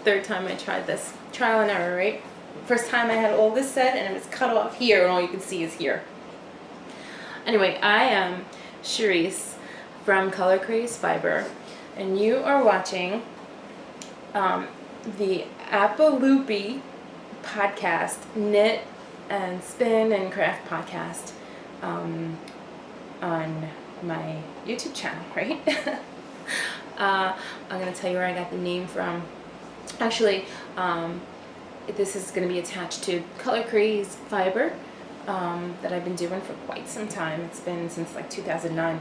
third time I tried this. Trial and error, right? First time I had all this set and it was cut off here and all you can see is here. Anyway, I am Charisse from Color Craze Fiber and you are watching the APPA Loopy podcast, knit and spin and craft podcast on my YouTube channel, right? I'm going to tell you where I got the name from. Actually, this is going to be attached to Color Craze Fiber that I've been doing for quite some time. It's been since like 2009.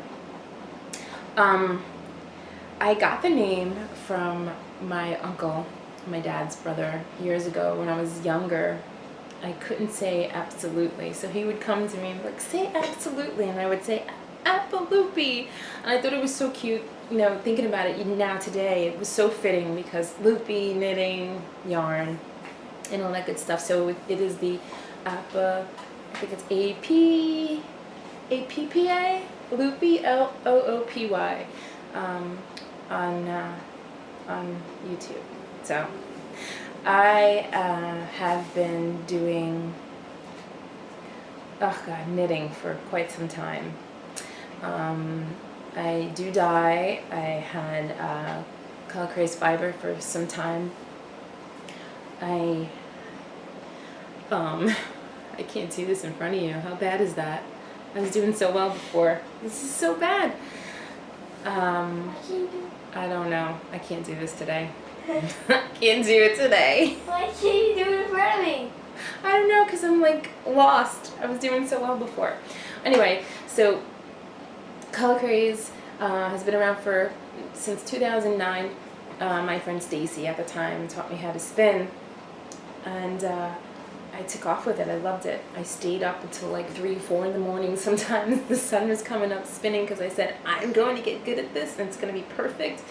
I got the name from my uncle, my dad's brother, years ago when I was younger. I couldn't say absolutely, so he would come to me and be like, say absolutely, and I would say APPA Loopy, and I thought it was so cute. You know, thinking about it now today, it was so fitting because loopy, knitting, yarn, and all that good stuff. So it is the APPA, I think it's APPA Loopy, LOOPY, on YouTube. So I have been doing knitting for quite some time. I do dye. I had Color Craze Fiber for some time. I can't do this in front of you. How bad is that? I was doing so well before. This is so bad. I don't know. I can't do this today. Can't do it today. Why can't you do it in front of me? I don't know, because I'm like lost. I was doing so well before. Anyway, so Color Craze has been around since 2009. My friend Stacy at the time taught me how to spin, and I took off with it. I loved it. I stayed up until like 3, 4 in the morning. Sometimes the sun was coming up spinning because I said, I'm going to get good at this and it's going to be perfect.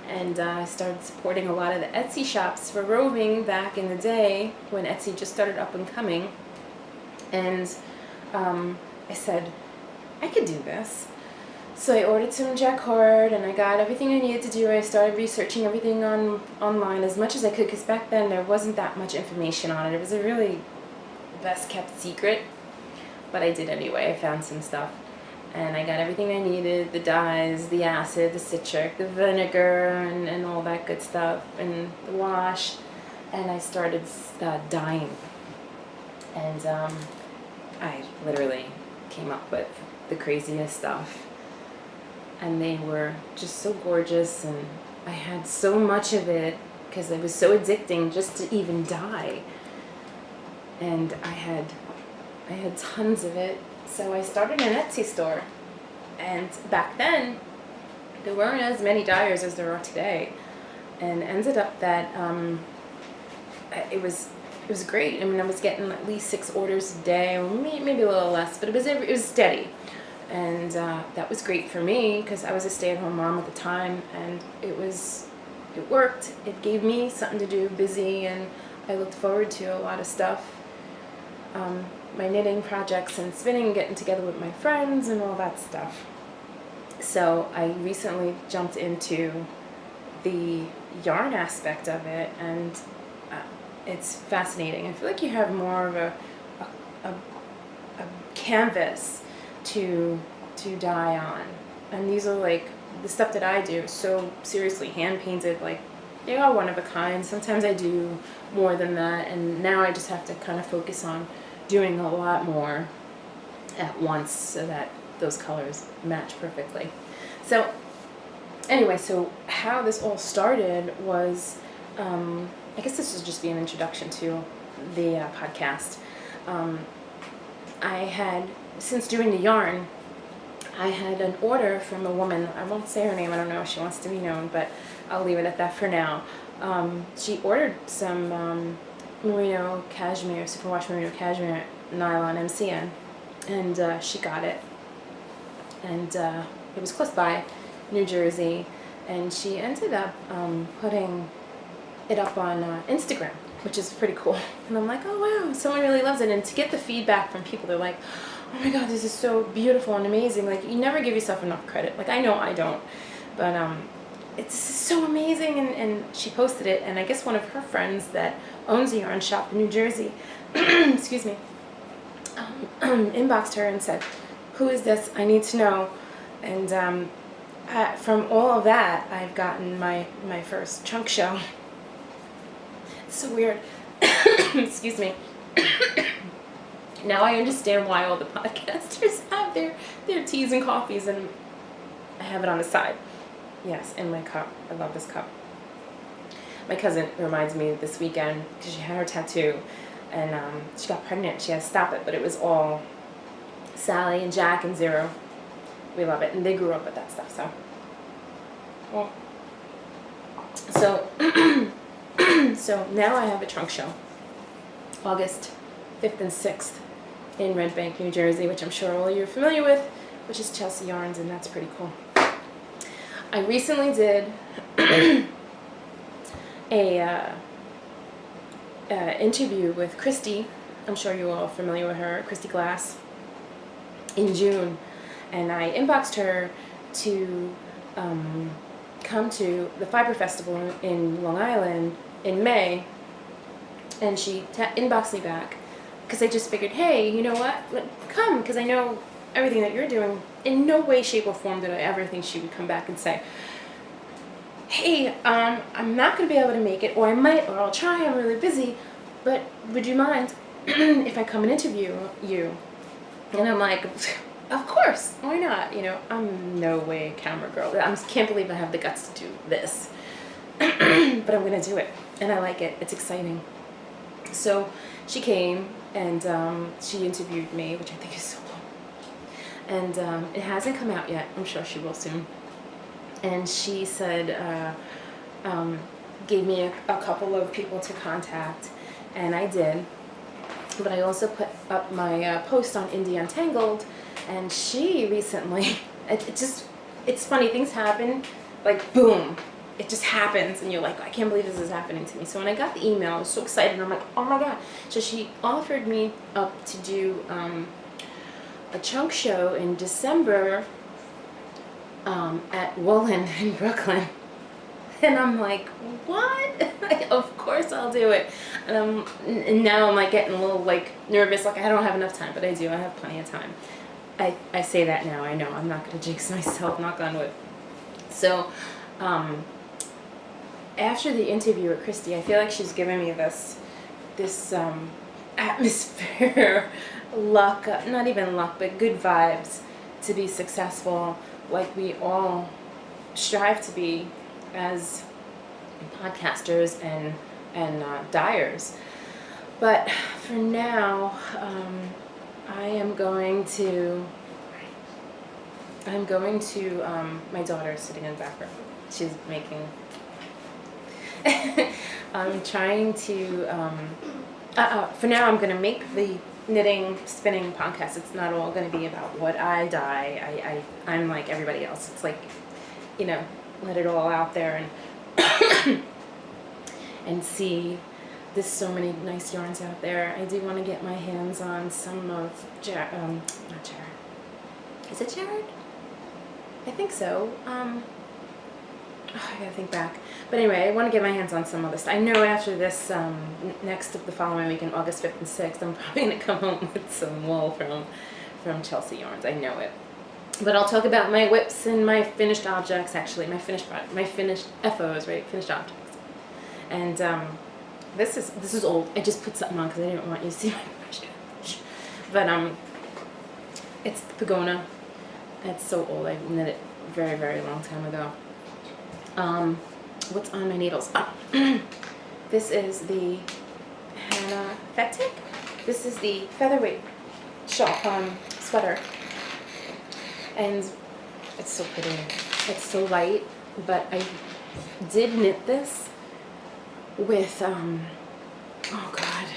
And I started supporting a lot of the Etsy shops for roving back in the day when Etsy just started up and coming. And I said, I could do this. So I ordered some jacquard and I got everything I needed to do. I started researching everything online as much as I could because back then there wasn't that much information on it. It was a really best kept secret, but I did anyway. I found some stuff and I got everything I needed, the dyes, the acid, the citric, the vinegar and all that good stuff and the wash, and I started dyeing. And I literally came up with the craziest stuff. And they were just so gorgeous, and I had so much of it because it was so addicting just to even dye. And I had tons of it, so I started an Etsy store. And back then, there weren't as many dyers as there are today, and ended up that it was great. I mean, I was getting at least 6 orders a day, or maybe a little less, but it was steady. And that was great for me because I was a stay-at-home mom at the time, and it worked. It gave me something to do, busy, and I looked forward to a lot of stuff. My knitting projects and spinning, getting together with my friends and all that stuff. So I recently jumped into the yarn aspect of it, and it's fascinating. I feel like you have more of a canvas to dye on, and these are like the stuff that I do, so seriously hand painted, like they are one of a kind. Sometimes I do more than that, and now I just have to kind of focus on doing a lot more at once so that those colors match perfectly. So anyway, so how this all started was, I guess this would just be an introduction to the podcast. I had, since doing the yarn, I had an order from a woman. I won't say her name, I don't know if she wants to be known, but I'll leave it at that for now. She ordered some merino cashmere, superwash merino cashmere nylon MCN, and she got it. And it was close by, New Jersey, and she ended up putting it up on Instagram, which is pretty cool. And I'm like, oh wow, someone really loves it. And to get the feedback from people, they're like, oh my god, this is so beautiful and amazing. Like, you never give yourself enough credit. Like, I know I don't, but it's so amazing, and she posted it, and I guess one of her friends that owns a yarn shop in New Jersey, excuse me, inboxed her and said, who is this? I need to know. And from all of that, I've gotten my first chunk show. It's so weird. Excuse me. Now I understand why all the podcasters have their teas and coffees, and I have it on the side. Yes, in my cup. I love this cup. My cousin reminds me this weekend, because she had her tattoo, and she got pregnant. She had to stop it, but it was all Sally and Jack and Zero. We love it, and they grew up with that stuff, so. Well, so now I have a trunk show, August 5th and 6th in Red Bank, New Jersey, which I'm sure all of you are familiar with, which is Chelsea Yarns, and that's pretty cool. I recently did a interview with Christy. I'm sure you're all familiar with her, Christy Glass, in June, and I inboxed her to come to the Fiber Festival in Long Island in May, and she inboxed me back because I just figured, hey, you know what, come, because I know everything that you're doing. In no way, shape, or form did I ever think she would come back and say, hey, I'm not going to be able to make it, or I might, or I'll try, I'm really busy, but would you mind if I come and interview you? And I'm like, of course, why not? You know, I'm no way a camera girl. I can't believe I have the guts to do this. But I'm going to do it, and I like it. It's exciting. So she came, and she interviewed me, which I think is so cool. And it hasn't come out yet. I'm sure she will soon. And she said, gave me a couple of people to contact, and I did. But I also put up my post on Indie Untangled, and she recently, it's funny, things happen, like boom, it just happens, and you're like, I can't believe this is happening to me. So when I got the email, I was so excited, I'm like, oh my god. So she offered me up to do a chunk show in December at Woolland in Brooklyn. And I'm like, what? Of course I'll do it. And now I'm like getting a little like nervous, like I don't have enough time, but I do. I have plenty of time. I say that now. I know I'm not going to jinx myself. Knock on wood. So, after the interview with Christy, I feel like she's giving me this atmosphere, luck, not even luck, but good vibes to be successful, like we all strive to be as podcasters and dyers. But for now, I'm going to my daughter's sitting in the back row. She's making I'm trying to for now I'm going to make the knitting spinning podcast. It's not all going to be about what I dye. I'm like everybody else. It's like, you know, let it all out there and and see. There's so many nice yarns out there. I do want to get my hands on some of not Jared. Is it Jared? I think so. I gotta think back. But anyway, I want to get my hands on some other stuff. I know after this, the following week, August 5th and 6th, I'm probably going to come home with some wool from Chelsea Yarns. I know it. But I'll talk about my whips and my finished objects, actually. My finished FOs, right? Finished objects. And this is old. I just put something on because I didn't want you to see my brush. But it's the Pagona. It's so old. I knit it very, very long time ago. What's on my needles? This is the Hannah Fetic. This is the featherweight sweater. And it's so pretty. It's so light, but I did knit this with, oh God.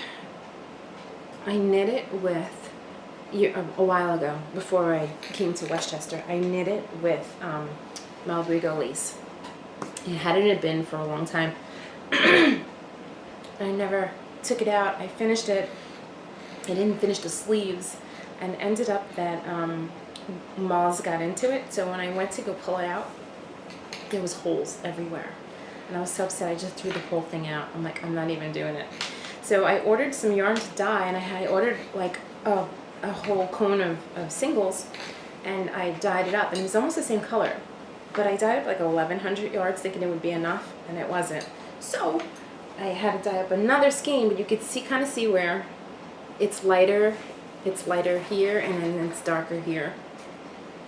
I knit it with, a while ago, before I came to Westchester, I knit it with Malbrigo lace. It hadn't been for a long time. I never took it out. I finished it. I didn't finish the sleeves, and ended up that moths got into it. So when I went to go pull it out, there was holes everywhere. And I was so upset, I just threw the whole thing out. I'm like, I'm not even doing it. So I ordered some yarn to dye, and I ordered like a whole cone of singles, and I dyed it up, and it was almost the same color. But I dyed up like 1,100 yards thinking it would be enough, and it wasn't. So I had to dye up another skein, but you could kind of see where it's lighter here, and then it's darker here.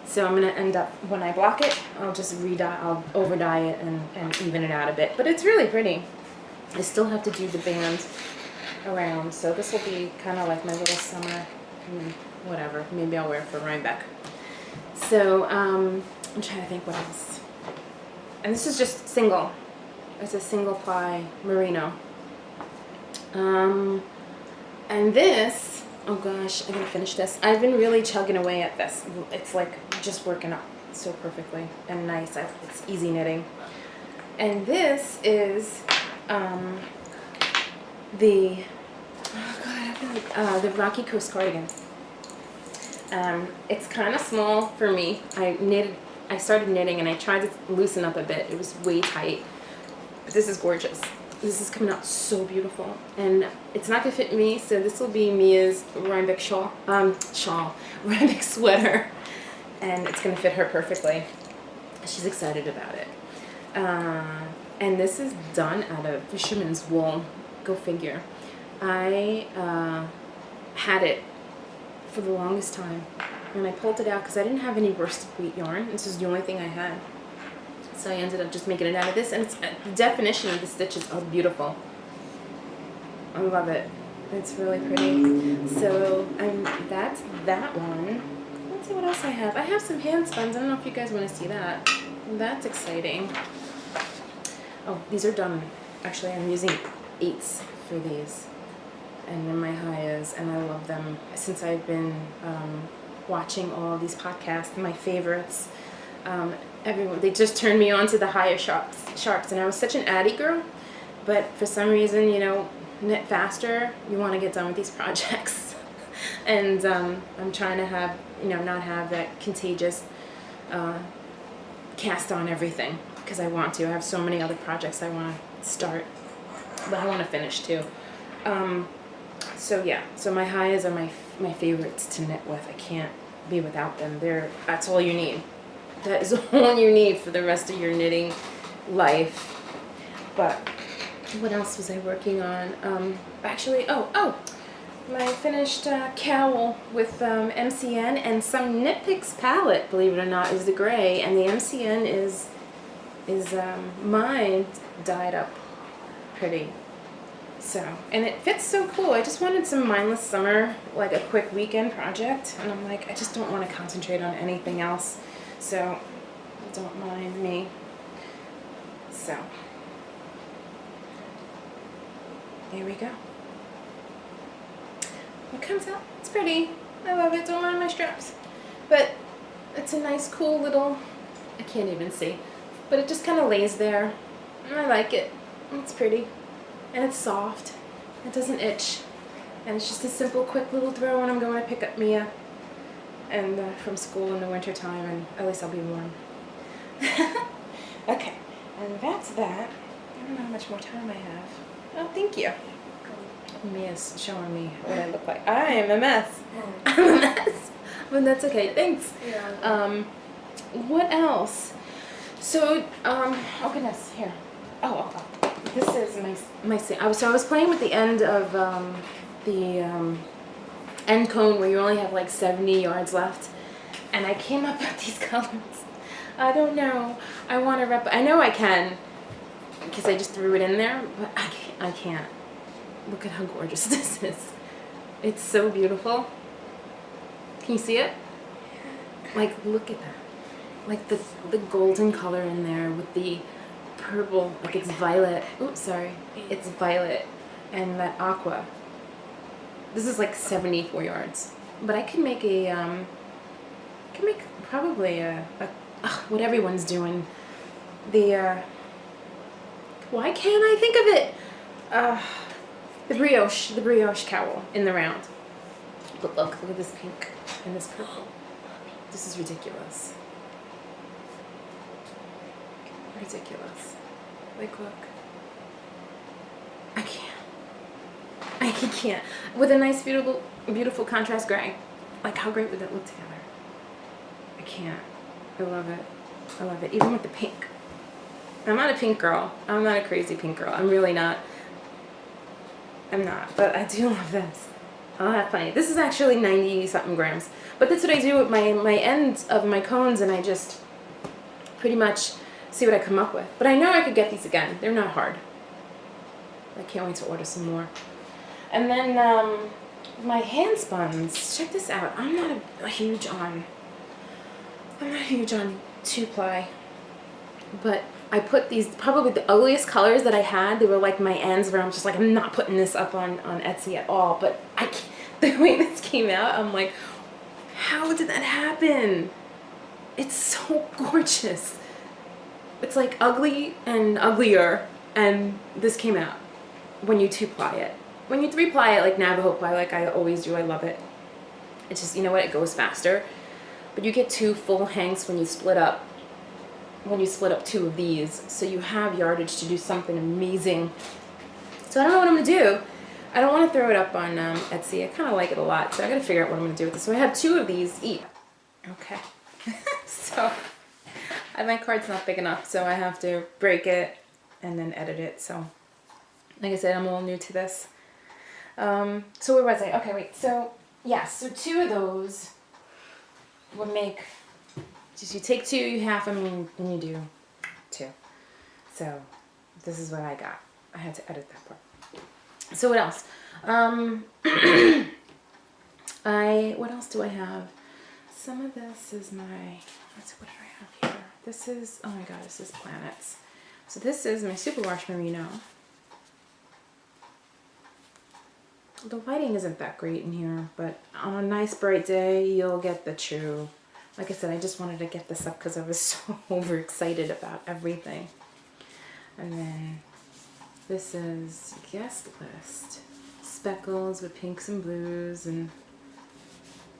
So I'm going to end up, when I block it, I'll just I'll over dye it and even it out a bit. But it's really pretty. I still have to do the band around, so this will be kind of like my little summer, whatever. Maybe I'll wear it for Rhinebeck. So I'm trying to think what else. And this is just single. It's a single ply merino. And this, oh gosh, I didn't finish this. I've been really chugging away at this. It's like just working out so perfectly and nice. It's easy knitting. And this is the Rocky Coast Cardigan. It's kind of small for me. I started knitting and I tried to loosen up a bit. It was way tight. But this is gorgeous. This is coming out so beautiful. And it's not gonna fit me, so this will be Mia's Rhinebeck Rhinebeck sweater. And it's gonna fit her perfectly. She's excited about it. And this is done out of fisherman's wool. Go figure. I had it for the longest time, and I pulled it out because I didn't have any worsted wheat yarn. This is the only thing I had. So I ended up just making it out of this, and it's, the definition of the stitches are beautiful. I love it. It's really pretty. So that's that one. Let's see what else I have. I have some hand spuns. I don't know if you guys want to see that. That's exciting. Oh, these are done. Actually, I'm using 8s for these. And then my Hayas, and I love them. Since I've been watching all these podcasts, my favorites, everyone, they just turned me on to the Haya sharps, and I was such an Addie girl, but for some reason, you know, knit faster, you want to get done with these projects. And I'm trying to have, you know, not have that contagious cast on everything, because I want to. I have so many other projects I want to start, but I want to finish too. So yeah, so my Hayas are my favorites to knit with. I can't be without them. That's all you need. That is all you need for the rest of your knitting life. But what else was I working on? Actually, my finished cowl with MCN and some Knit Picks palette, believe it or not, is the gray, and the MCN is mine dyed up pretty. So, and it fits so cool. I just wanted some mindless summer, like a quick weekend project, and I'm like, I just don't want to concentrate on anything else, so don't mind me. So, there we go. It comes out, it's pretty. I love it, don't mind my straps. But it's a nice, cool little, I can't even see, but it just kind of lays there, and I like it. It's pretty. And it's soft. It doesn't itch. And it's just a simple, quick little throw when I'm going to pick up Mia and from school in the winter time, and at least I'll be warm. Okay, and that's that. I don't know how much more time I have. Oh, thank you. Mia's showing me what I look like. I am a mess. I'm a mess. But that's okay. Thanks. Yeah. What else? So, oh goodness, here. Oh. This is my so I was playing with the end of the end cone where you only have like 70 yards left, and I came up with these colors. I don't know. I want to I know I can, because I just threw it in there, but I can't. Look at how gorgeous this is. It's so beautiful. Can you see it? Like, look at that. Like the golden color in there with the purple, like it's violet. Oops, sorry. It's violet and that aqua. This is like 74 yards. But I could make probably what everyone's doing. Why can't I think of it? The brioche cowl in the round. But look at this pink and this purple. This is ridiculous. ridiculous. Like, look. I can't. I can't. With a nice, beautiful contrast gray. Like, how great would that look together? I can't. I love it. I love it. Even with the pink. I'm not a pink girl. I'm not a crazy pink girl. I'm really not. I'm not. But I do love this. I'll have plenty. This is actually 90-something grams. But that's what I do with my ends of my cones, and I just pretty much see what I come up with. But I know I could get these again. They're not hard. I can't wait to order some more. And then my hand spuns. Check this out. I'm not huge on 2-ply. But I put these, probably the ugliest colors that I had. They were like my ends where I'm just like, I'm not putting this up on Etsy at all. But the way this came out, I'm like, how did that happen? It's so gorgeous. It's like ugly and uglier, and this came out when you 2-ply it. When you 3-ply it, like Navajo ply, like I always do, I love it. It's just, you know what, it goes faster. But you get 2 full hanks when you split up 2 of these, so you have yardage to do something amazing. So I don't know what I'm gonna do. I don't want to throw it up on Etsy. I kind of like it a lot, so I gotta figure out what I'm gonna do with this. So I have 2 of these each. Okay. So my card's not big enough, so I have to break it and then edit it. So like I said, I'm all new to this. So where was I? Okay, wait. So yeah, so 2 of those would make. Just you take 2, you half them, and you do 2. So this is what I got. I had to edit that part. So what else? What else do I have? Some of this is my. What do I have here? This is. Oh my God, this is planets. So this is my superwash merino. The lighting isn't that great in here, but on a nice bright day, you'll get the true. Like I said, I just wanted to get this up because I was so overexcited about everything. And then this is guest list. Speckles with pinks and blues and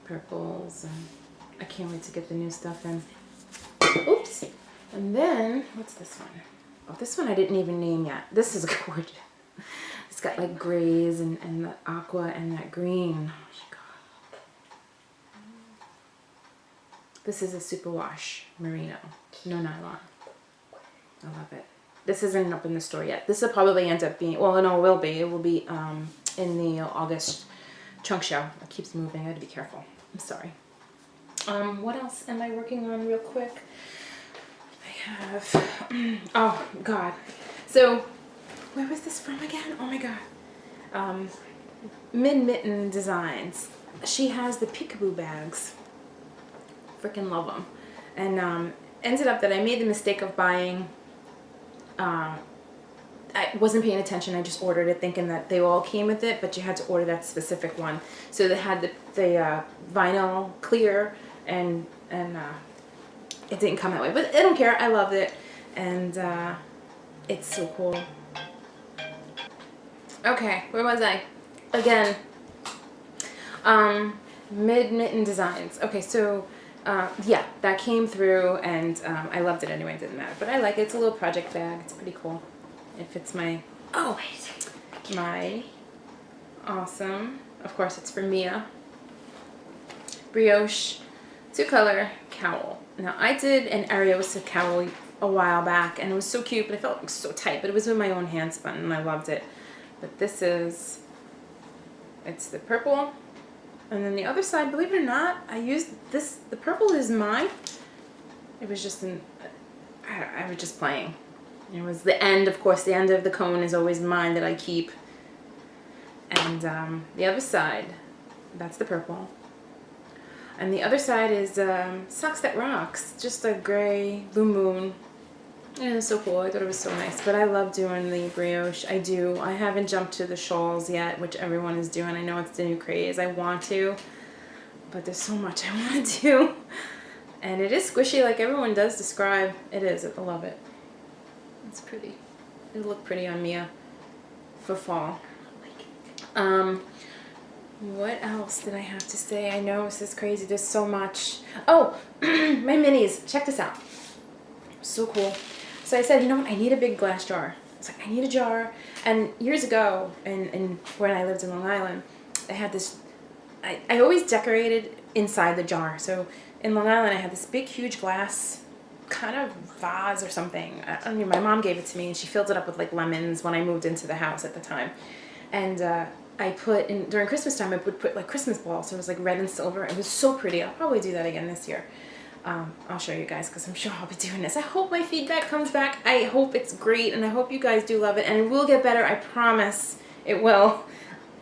purples. And I can't wait to get the new stuff in. Oops. And then, what's this one? Oh, this one I didn't even name yet. This is gorgeous. It's got like grays and the aqua and that green. This is a superwash merino, no nylon. I love it. This isn't up in the store yet. This will probably end up being, well, no, it will be. It will be in the August chunk show. It keeps moving. I had to be careful. I'm sorry. What else am I working on real quick? I have, oh, God. So, where was this from again? Oh, my God. Mitten Designs. She has the peekaboo bags. Freaking love them. And ended up that I made the mistake of buying, I wasn't paying attention. I just ordered it thinking that they all came with it, but you had to order that specific one. So they had the vinyl clear, and it didn't come that way. But I don't care. I loved it. And it's so cool. Okay, where was I? Again. Mitten Designs. Okay, so yeah, that came through, and I loved it anyway. It didn't matter, but I like it. It's a little project bag. It's pretty cool. It fits my awesome. Of course, it's for Mia. Brioche 2-color cowl. Now I did an Ariosa cowl a while back, and it was so cute, but it felt so tight. But it was with my own hand spun, and I loved it. But this is. It's the purple. And then the other side, believe it or not, I used this. The purple is mine. It was just I was just playing. It was the end, of course, the end of the cone is always mine that I keep. And the other side, that's the purple. And the other side is Socks That Rocks, just a gray Blue Moon. And it was so cool. I thought it was so nice. But I love doing the brioche. I do. I haven't jumped to the shawls yet, which everyone is doing. I know it's the new craze. I want to. But there's so much I want to do. And it is squishy like everyone does describe. It is. I love it. It's pretty. It'll look pretty on Mia for fall. What else did I have to say? I know this is crazy. There's so much. Oh, my minis. Check this out. So cool. So I said, you know what, I need a big glass jar. I was like, I need a jar. And years ago, in when I lived in Long Island, I had this, I always decorated inside the jar. So in Long Island, I had this big, huge glass kind of vase or something. I don't know, my mom gave it to me, and she filled it up with like lemons when I moved into the house at the time. And I put in, during Christmas time, I would put like Christmas balls. So it was like red and silver. It was so pretty. I'll probably do that again this year. I'll show you guys because I'm sure I'll be doing this. I hope my feedback comes back. I hope it's great, and I hope you guys do love it. And it will get better. I promise it will.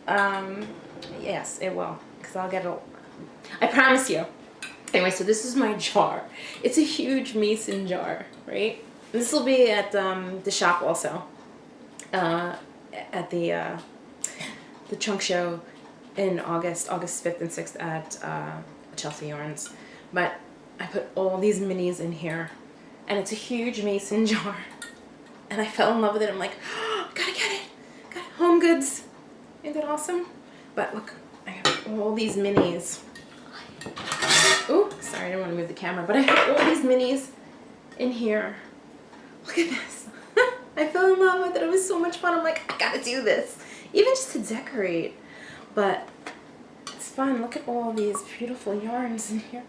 Yes, it will, because I'll get it. I promise you. Anyway, so this is my jar. It's a huge mason jar, right? This will be at the shop also. At the trunk show in August 5th and 6th at Chelsea Yarns. But I put all these minis in here, and it's a huge mason jar. And I fell in love with it. I'm like, oh, gotta get it. Got it. Home Goods. Isn't that awesome? But look, I have all these minis. Ooh, sorry, I didn't want to move the camera, but I have all these minis in here. Look at this. I fell in love with it. It was so much fun. I'm like, I gotta do this. Even just to decorate. But it's fun. Look at all these beautiful yarns in here.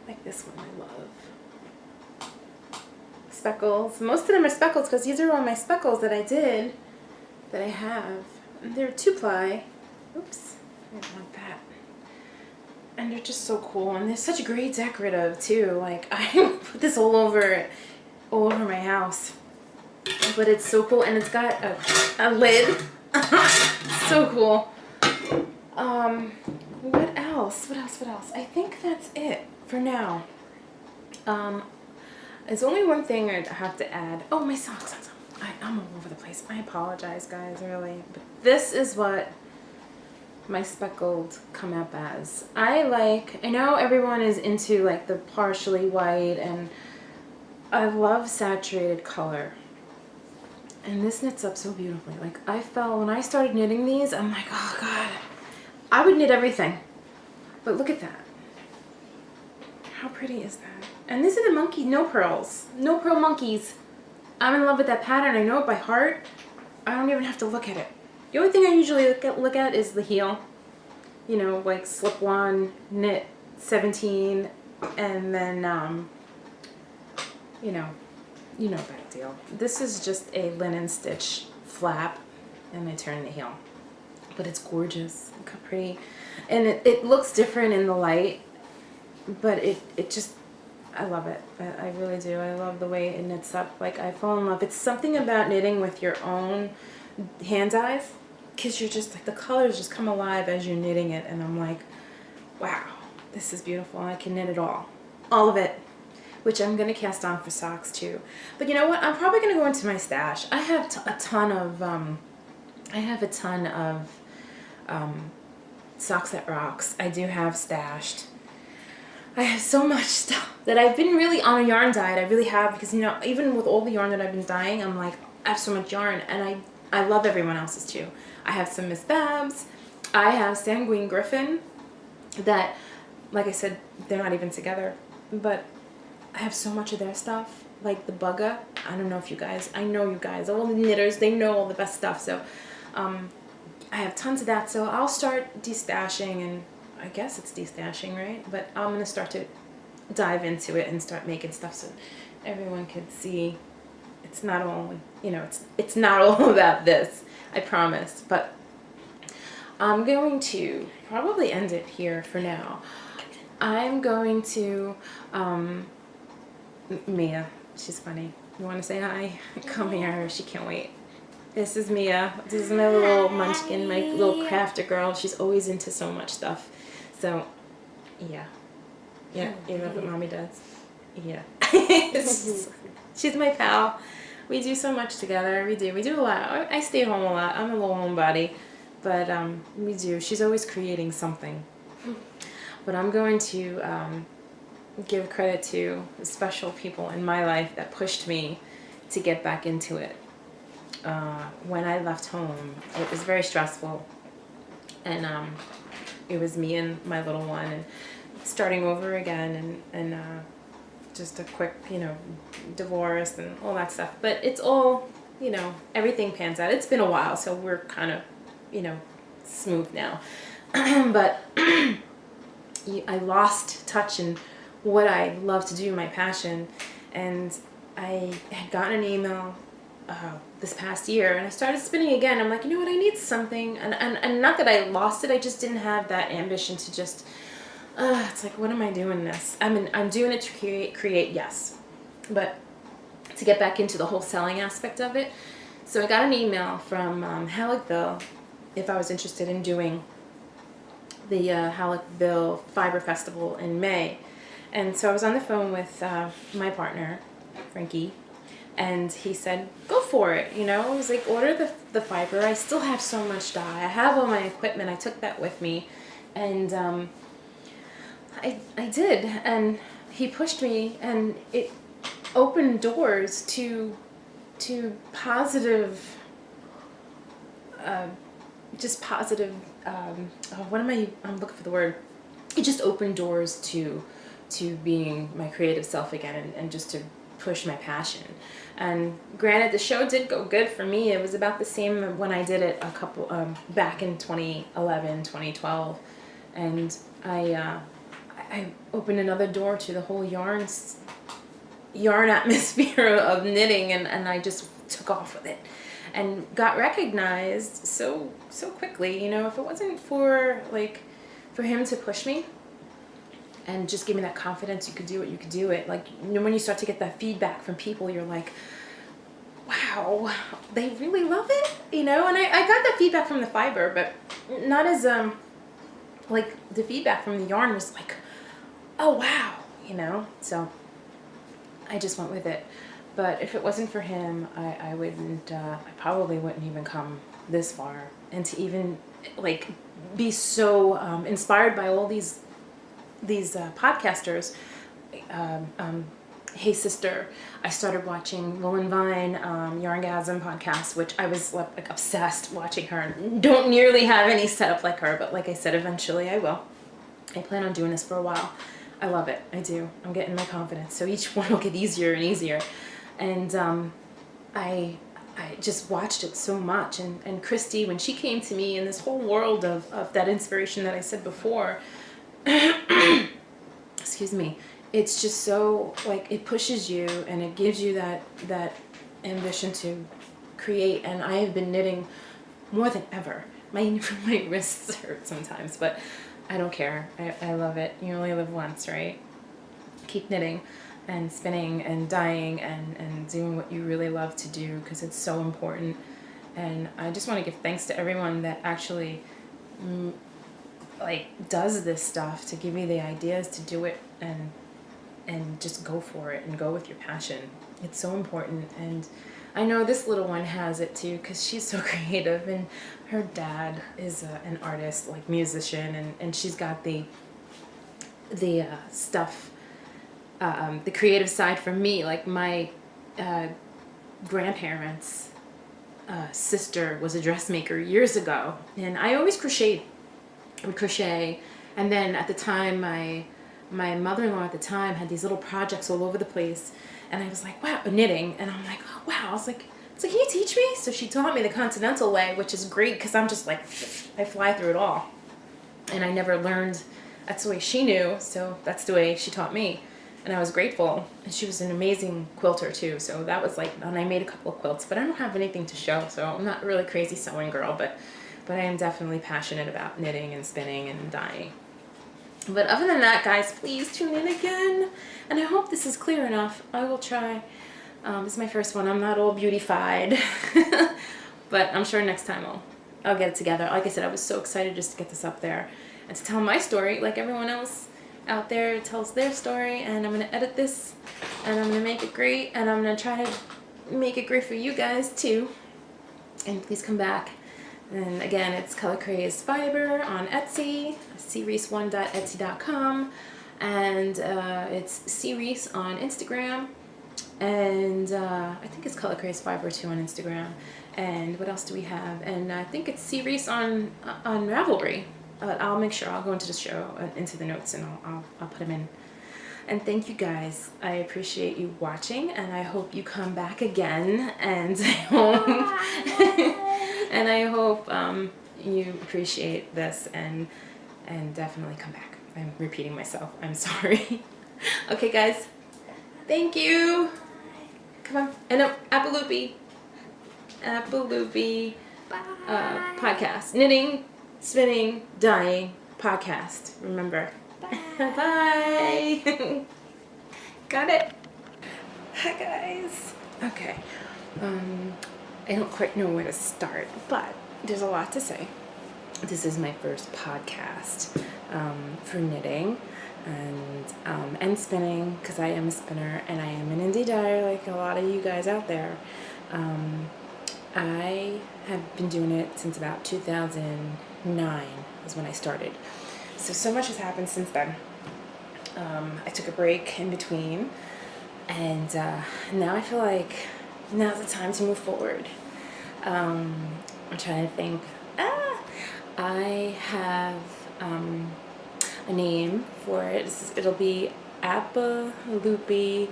Like this one I love. Speckles. Most of them are speckles because these are all my speckles that I did, that I have. They're 2-ply. Oops, I don't want that. And they're just so cool, and they're such great decorative too. Like I put this all over my house. But it's so cool, and it's got a lid. So cool. What else? I think that's it for now. There's only one thing I have to add. Oh, my socks. I'm all over the place. I apologize, guys, really. But this is what my speckled come up as. I know everyone is into like the partially white, and I love saturated color. And this knits up so beautifully. Like when I started knitting these, I'm like, oh God, I would knit everything. But look at that. How pretty is that? And these are the monkey no pearl monkeys. I'm in love with that pattern. I know it by heart. I don't even have to look at it. The only thing I usually look at is the heel. You know, like slip one, knit 17, and then you know that deal. This is just a linen stitch flap, and I turn the heel. But it's gorgeous. Look how pretty. And it looks different in the light, but it just, I love it. I really do. I love the way it knits up. Like, I fall in love. It's something about knitting with your own hand dyes, because you're just like, the colors just come alive as you're knitting it, and I'm like, wow, this is beautiful. I can knit it all of it, which I'm going to cast on for socks too. But you know what? I'm probably going to go into my stash. I have a ton of Socks That Rocks. I do have stashed. I have so much stuff that I've been really on a yarn diet. I really have, because, you know, even with all the yarn that I've been dyeing, I'm like, I have so much yarn, and I love everyone else's too. I have some Miss Babs. I have Sanguine Griffin that, like I said, they're not even together, but I have so much of their stuff, like the Bugga. I don't know if you guys, I know you guys, all the knitters, they know all the best stuff. So I have tons of that. So I'll start destashing, and I guess it's destashing, right? But I'm going to start to dive into it and start making stuff so everyone can see it's not all, you know, it's not all about this, I promise. But I'm going to probably end it here for now. I'm going to, Mia, she's funny. You want to say hi? Come here. She can't wait. This is Mia. This is my little munchkin, my little crafter girl. She's always into so much stuff. So, yeah. Yeah, you know what Mommy does? Yeah. She's my pal. We do so much together. We do a lot. I stay home a lot. I'm a little homebody. But we do. She's always creating something. But I'm going to give credit to the special people in my life that pushed me to get back into it. When I left home, it was very stressful, and it was me and my little one, and starting over again, and just a quick, you know, divorce and all that stuff. But it's all, you know, everything pans out. It's been a while, so we're kind of, you know, smooth now. But I lost touch in what I love to do, my passion. And I had gotten an email this past year, and I started spinning again. I'm like, you know what, I need something. And not that I lost it, I just didn't have that ambition to just, it's like, what am I doing this? I mean, I'm doing it to create, yes. But to get back into the whole selling aspect of it. So I got an email from Halleckville if I was interested in doing the Halleckville Fiber Festival in May. And so I was on the phone with my partner, Frankie, and he said, go for it, you know. I was like, order the fiber. I still have so much dye. I have all my equipment. I took that with me. And I did. And he pushed me, and it opened doors to positive, just positive, I'm looking for the word. It just opened doors to being my creative self again, and just to push my passion. And granted, the show did go good for me. It was about the same when I did it a couple back in 2011, 2012, and I opened another door to the whole yarn atmosphere of knitting, and I just took off with it and got recognized so quickly. You know, if it wasn't for him to push me and just give me that confidence, you could do it. Like, you know, when you start to get that feedback from people, you're like, wow, they really love it, you know. And I got that feedback from the fiber, but not as like the feedback from the yarn was like, oh wow, you know. So I just went with it. But if it wasn't for him, I probably wouldn't even come this far, and to even like be so inspired by all these podcasters. Hey Sister, I started watching Woolen Vine, Yarngasm podcast, which I was like obsessed watching her. Don't nearly have any setup like her, but like I said, eventually I will. I plan on doing this for a while. I love it. I do. I'm getting my confidence. So each one will get easier and easier. And I just watched it so much. And Christy, when she came to me in this whole world of that inspiration that I said before, excuse me, it's just so, like, it pushes you and it gives you that ambition to create. And I have been knitting more than ever. My wrists hurt sometimes, but I don't care. I love it. You only live once, right? Keep knitting and spinning and dyeing and doing what you really love to do, because it's so important. And I just want to give thanks to everyone that actually like does this stuff, to give you the ideas to do it, and just go for it and go with your passion. It's so important. And I know this little one has it too, because she's so creative, and her dad is an artist, like musician, and she's got the stuff, the creative side for me. Like my grandparents' sister was a dressmaker years ago, and I always would crochet. And then at the time, my mother-in-law at the time had these little projects all over the place, and I was like, wow, knitting, and I'm like, oh, wow. I was like, can you teach me? So she taught me the continental way, which is great, because I'm just like, I fly through it all. And I never learned, that's the way she knew, so that's the way she taught me. And I was grateful. And she was an amazing quilter too, so that was like, and I made a couple of quilts, but I don't have anything to show, so I'm not really a crazy sewing girl, but I am definitely passionate about knitting and spinning and dyeing. But other than that, guys, please tune in again. And I hope this is clear enough. I will try. This is my first one. I'm not all beautified. But I'm sure next time I'll get it together. Like I said, I was so excited just to get this up there and to tell my story like everyone else out there tells their story. And I'm going to edit this, and I'm going to make it great. And I'm going to try to make it great for you guys too. And please come back. And again, it's Color Craze Fiber on Etsy, creese1.etsy.com, and it's creese on Instagram, and I think it's Color Craze Fiber too on Instagram. And what else do we have? And I think it's creese on Ravelry. I'll make sure I'll go into the show, into the notes, and I'll put them in. And thank you guys. I appreciate you watching, and I hope you come back again. And I hope you appreciate this and definitely come back. I'm repeating myself. I'm sorry. Okay, guys. Thank you. Come on. And APPA LOOPY. APPA LOOPY podcast. Knitting, spinning, dyeing podcast. Remember. Bye. Got it. Hi, guys. Okay. I don't quite know where to start, but there's a lot to say. This is my first podcast for knitting and spinning, because I am a spinner and I am an indie dyer like a lot of you guys out there. I have been doing it since about 2009 is when I started. So much has happened since then. I took a break in between, and now I feel like now's the time to move forward. I'm trying to think. I have a name for it. It'll be APPA LOOPY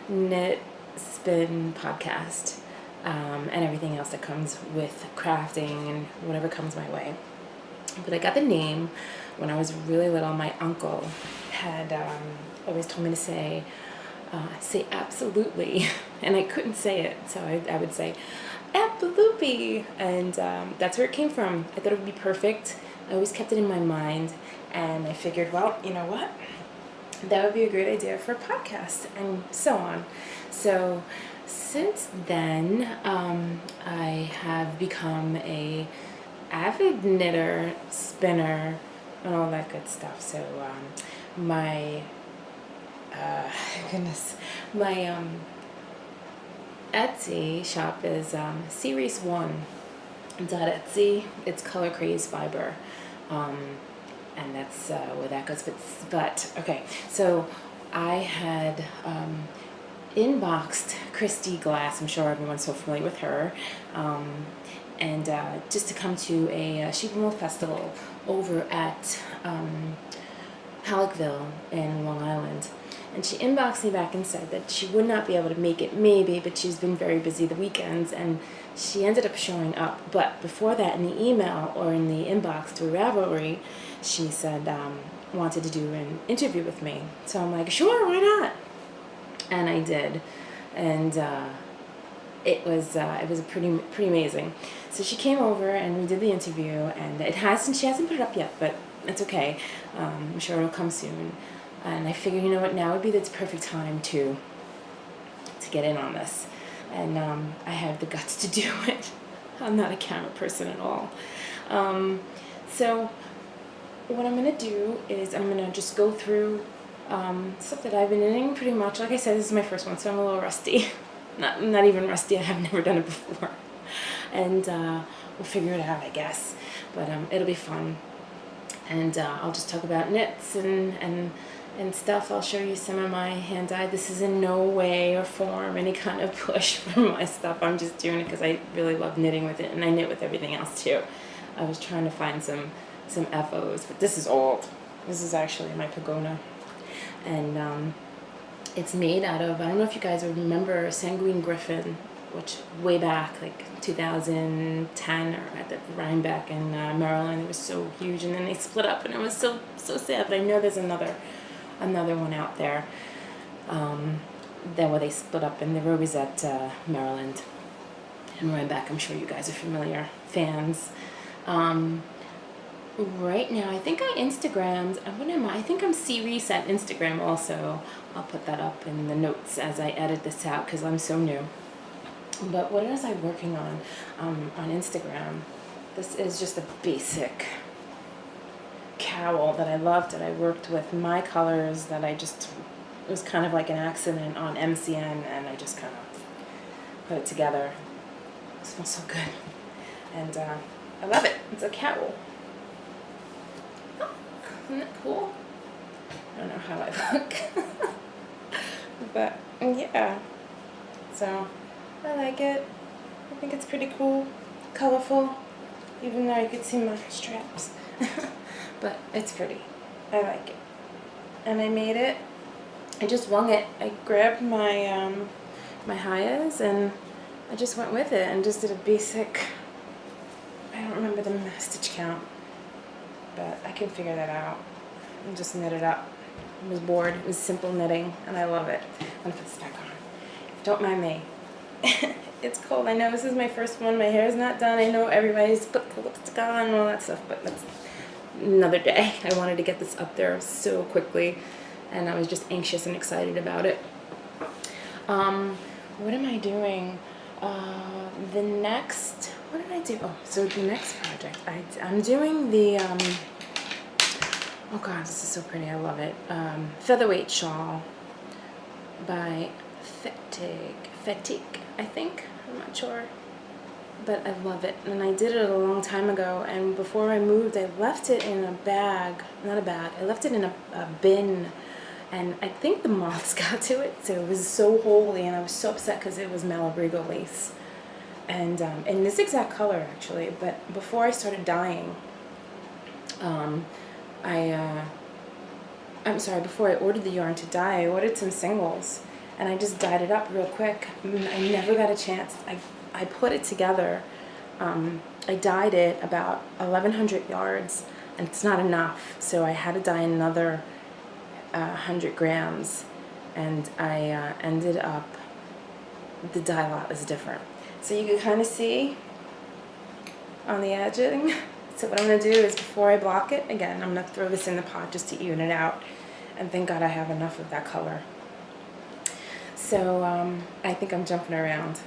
Knit Spin Podcast, and everything else that comes with crafting and whatever comes my way. But I got the name when I was really little. My uncle had always told me to say absolutely, and I couldn't say it, so I would say APPA LOOPY, and that's where it came from. I thought it would be perfect. I always kept it in my mind, and I figured, well, you know what? That would be a great idea for a podcast, and so on. So since then, I have become a avid knitter, spinner, and all that good stuff. So my Etsy shop is series1.etsy. It's color craze fiber, and that's where that goes. But okay, so I had inboxed Christy Glass. I'm sure everyone's so familiar with her, and just to come to a sheep and wool festival over at Halleckville in Long Island. And she inboxed me back and said that she would not be able to make it, maybe, but she's been very busy the weekends, and she ended up showing up. But before that, in the email or in the inbox through Ravelry, she said wanted to do an interview with me. So I'm like, sure, why not? And I did, and it was pretty amazing. So she came over and we did the interview, and she hasn't put it up yet, but it's okay. I'm sure it'll come soon. And I figured, you know what, now would be the perfect time to get in on this. And I have the guts to do it. I'm not a camera person at all. So what I'm going to do is I'm going to just go through stuff that I've been knitting pretty much. Like I said, this is my first one, so I'm a little rusty. Not even rusty, I have never done it before. And we'll figure it out, I guess. But it'll be fun. And I'll just talk about knits and stuff. I'll show you some of my hand dyed. This is in no way or form any kind of push for my stuff. I'm just doing it because I really love knitting with it, and I knit with everything else too. I was trying to find some FOs, but this is old. This is actually my pagoda, and it's made out of, I don't know if you guys remember Sanguine Griffin, which way back like 2010 or at the Rhinebeck in Maryland. It was so huge, and then they split up, and it was so sad. But I know there's another one out there. Where they split up, and they were always at Maryland and Rhinebeck. I'm sure you guys are familiar fans. Right now, I think I Instagrammed. What am I? I think I'm C-Reese at Instagram also. I'll put that up in the notes as I edit this out because I'm so new. But what was I working on Instagram? This is just a basic cowl that I loved, that I worked with my colors, that it was kind of like an accident on MCN, and I just kind of put it together. It smells so good. And I love it. It's a cowl. Oh, isn't that cool? I don't know how I look. But yeah. So I like it. I think it's pretty cool, colorful, even though you could see my straps. But it's pretty. I like it. And I made it I just wung it. I grabbed my my Hayas and I just went with it and just did a basic, I don't remember the stitch count, but I can figure that out, and just knit it up. I was bored. It was simple knitting and I love it. I'm gonna put this back on. Don't mind me. It's cold. I know this is my first one. My hair's not done. I know everybody's put the lipstick on and all that stuff, but that's another day. I wanted to get this up there so quickly and I was just anxious and excited about it. What am I doing? The next, what did I do? Oh, so the next project, I'm doing the, oh God, this is so pretty, I love it. Featherweight shawl by Fatigue, I think, I'm not sure. But I love it, and I did it a long time ago, and before I moved, I left it in a bag, not a bag, I left it in a bin, and I think the moths got to it, so it was so holy, and I was so upset because it was Malabrigo lace. And in this exact color, actually, but before I started dyeing, before I ordered the yarn to dye, I ordered some singles, and I just dyed it up real quick. I never got a chance. I put it together. I dyed it about 1,100 yards, and it's not enough, so I had to dye another 100 grams, and I ended up, the dye lot was different. So you can kind of see on the edging. So what I'm going to do is, before I block it, again, I'm going to throw this in the pot just to even it out, and thank God I have enough of that color. So I think I'm jumping around,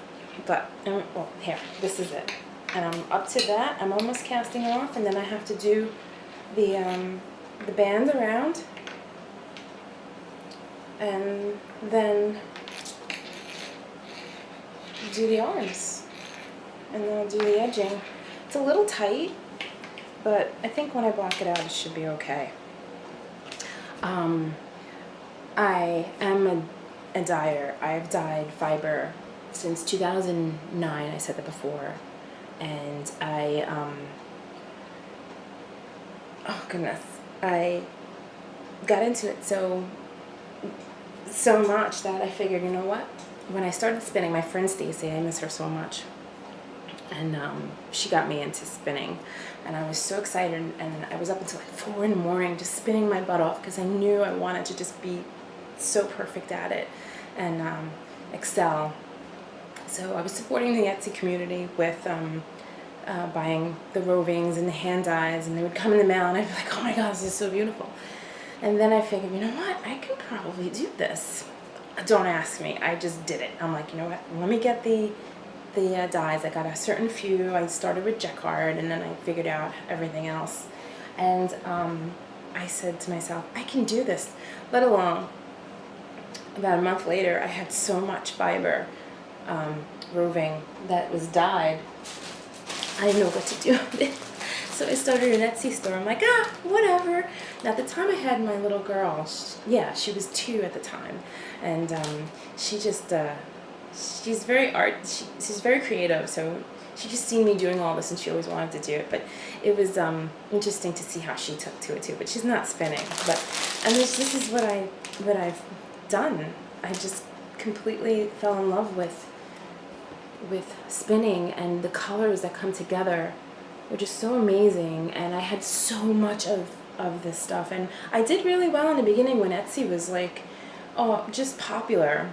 but, well, here, this is it. And I'm up to that. I'm almost casting off, and then I have to do the band around, and then do the arms, and then I'll do the edging. It's a little tight, but I think when I block it out, it should be okay. I am a dyer. I've dyed fiber since 2009, I said that before, and oh goodness, I got into it so much that I figured, you know what, when I started spinning, my friend Stacy, I miss her so much, and she got me into spinning, and I was so excited, and I was up until like 4 in the morning just spinning my butt off because I knew I wanted to just be so perfect at it and excel. So I was supporting the Etsy community with buying the rovings and the hand dyes, and they would come in the mail, and I'd be like, oh my God, this is so beautiful. And then I figured, you know what, I could probably do this. Don't ask me, I just did it. I'm like, you know what, let me get the dyes. I got a certain few. I started with jacquard, and then I figured out everything else. And I said to myself, I can do this. Let alone, about a month later, I had so much fiber roving that was dyed. I didn't know what to do with it. So I started an Etsy store. I'm like, whatever. Now at the time I had my little girl. She was 2 at the time, and she just she's very she's very creative. So she just seen me doing all this, and she always wanted to do it. But it was interesting to see how she took to it too. But she's not spinning. But this is what I've done. I just completely fell in love with spinning, and the colors that come together were just so amazing, and I had so much of this stuff, and I did really well in the beginning when Etsy was like, just popular,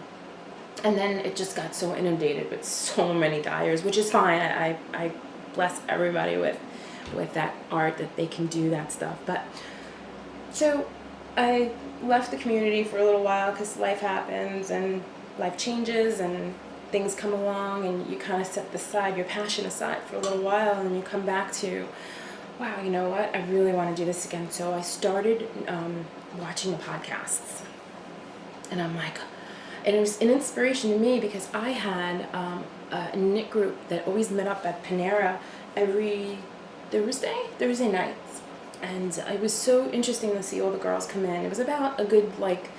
and then it just got so inundated with so many dyers, which is fine. I bless everybody with that art, that they can do that stuff. But so I left the community for a little while because life happens and life changes and things come along, and you kind of set your passion aside for a little while, and then you come back to, wow, you know what, I really want to do this again. So I started watching the podcasts, and I'm like, and it was an inspiration to me because I had a knit group that always met up at Panera every Thursday nights, and it was so interesting to see all the girls come in. It was about a good, like,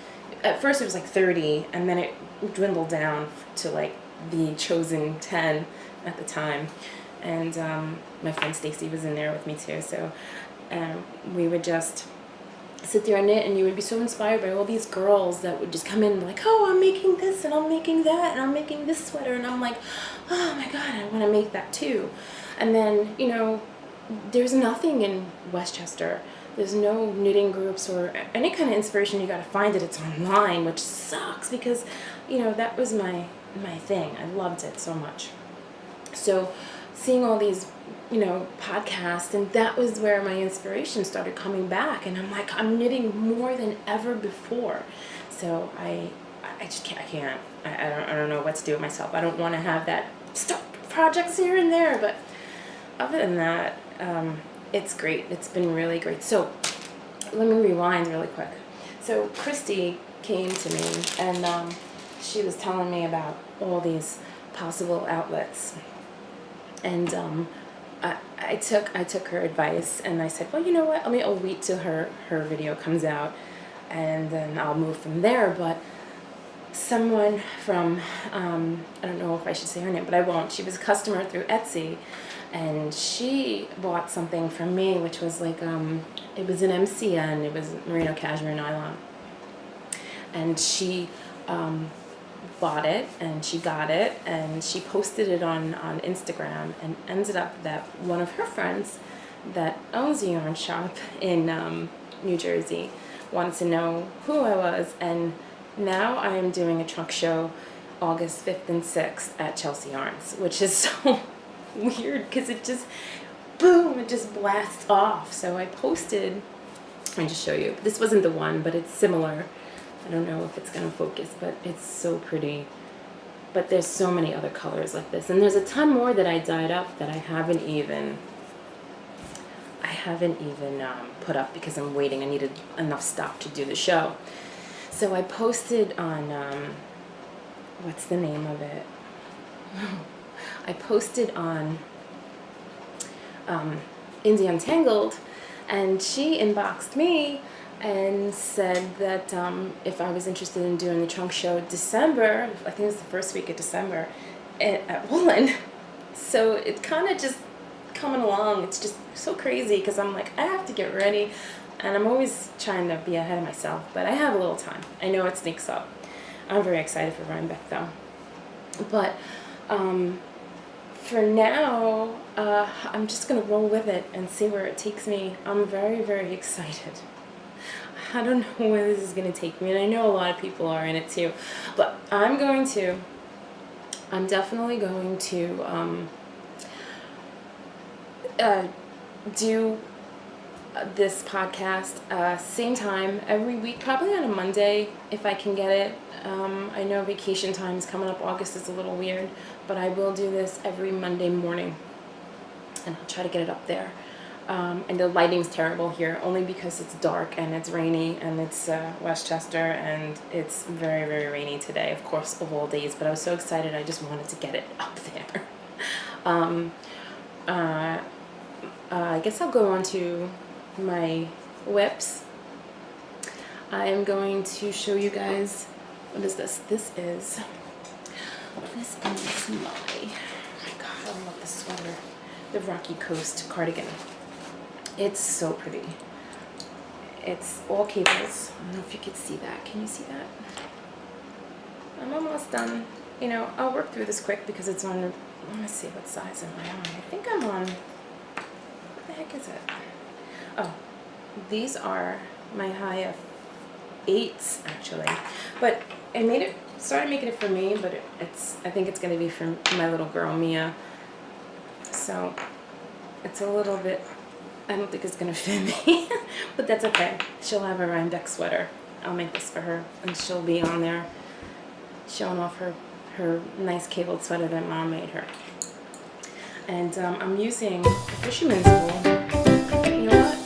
at first it was like 30, and then it dwindled down to like the chosen 10 at the time, and my friend Stacy was in there with me too, so we would just sit there and knit, and you would be so inspired by all these girls that would just come in and like, oh, I'm making this and I'm making that and I'm making this sweater, and I'm like, oh my god, I want to make that too. And then, you know, there's nothing in Westchester. There's no knitting groups or any kind of inspiration. You got to find it. It's online, which sucks because, you know, that was my thing. I loved it so much. So seeing all these, you know, podcasts, and that was where my inspiration started coming back, and I'm like, I'm knitting more than ever before. So I just can't, I don't know what to do with myself. I don't want to have that start projects here and there, but other than that, it's great. It's been really great. So let me rewind really quick. So Christy came to me, and she was telling me about all these possible outlets, and I took her advice, and I said, well, you know what, I'll wait till her video comes out, and then I'll move from there. But someone from, I don't know if I should say her name, but I won't. She was a customer through Etsy, and she bought something from me, which was like, it was an MCN, it was merino cashmere nylon, and she bought it, and she got it, and she posted it on Instagram, and ended up that one of her friends that owns a yarn shop in New Jersey wanted to know who I was, and now I am doing a trunk show August 5th and 6th at Chelsea Yarns, which is so weird because it just, boom, it just blasts off. So I posted, let me just show you. This wasn't the one, but it's similar. I don't know if it's going to focus, but it's so pretty. But there's so many other colors like this. And there's a ton more that I dyed up that I haven't even put up because I'm waiting. I needed enough stock to do the show. So I posted on, what's the name of it? I posted on Indie Untangled, and she inboxed me and said that if I was interested in doing the trunk show December, I think it was the first week of December, at Woolen. So it kind of just coming along. It's just so crazy because I'm like, I have to get ready, and I'm always trying to be ahead of myself, but I have a little time. I know it sneaks up. I'm very excited for Rhinebeck though. But for now, I'm just going to roll with it and see where it takes me. I'm very, very excited. I don't know where this is going to take me, and I know a lot of people are in it too, but I'm definitely going to do this podcast same time every week, probably on a Monday if I can get it. I know vacation time is coming up. August is a little weird, but I will do this every Monday morning, and I'll try to get it up there. And the lighting's terrible here, only because it's dark and it's rainy, and it's Westchester, and it's very, very rainy today, of course, of all days, but I was so excited I just wanted to get it up there. I guess I'll go on to my whips. I am going to show you guys, what is this? This is my, oh my god, I love this sweater, the Rocky Coast cardigan. It's so pretty. It's all cables. I don't know if you can see that. Can you see that? I'm almost done. You know, I'll work through this quick because it's on, let me see, what size am I on? I think I'm on, what the heck is it? Oh, these are my high F8s actually. But I started making it for me, but I think it's going to be for my little girl Mia. So it's a little bit, I don't think it's going to fit me, but that's okay. She'll have a Rhinebeck sweater. I'll make this for her, and she'll be on there showing off her nice cabled sweater that Mom made her. And I'm using a fisherman's wool. You know what?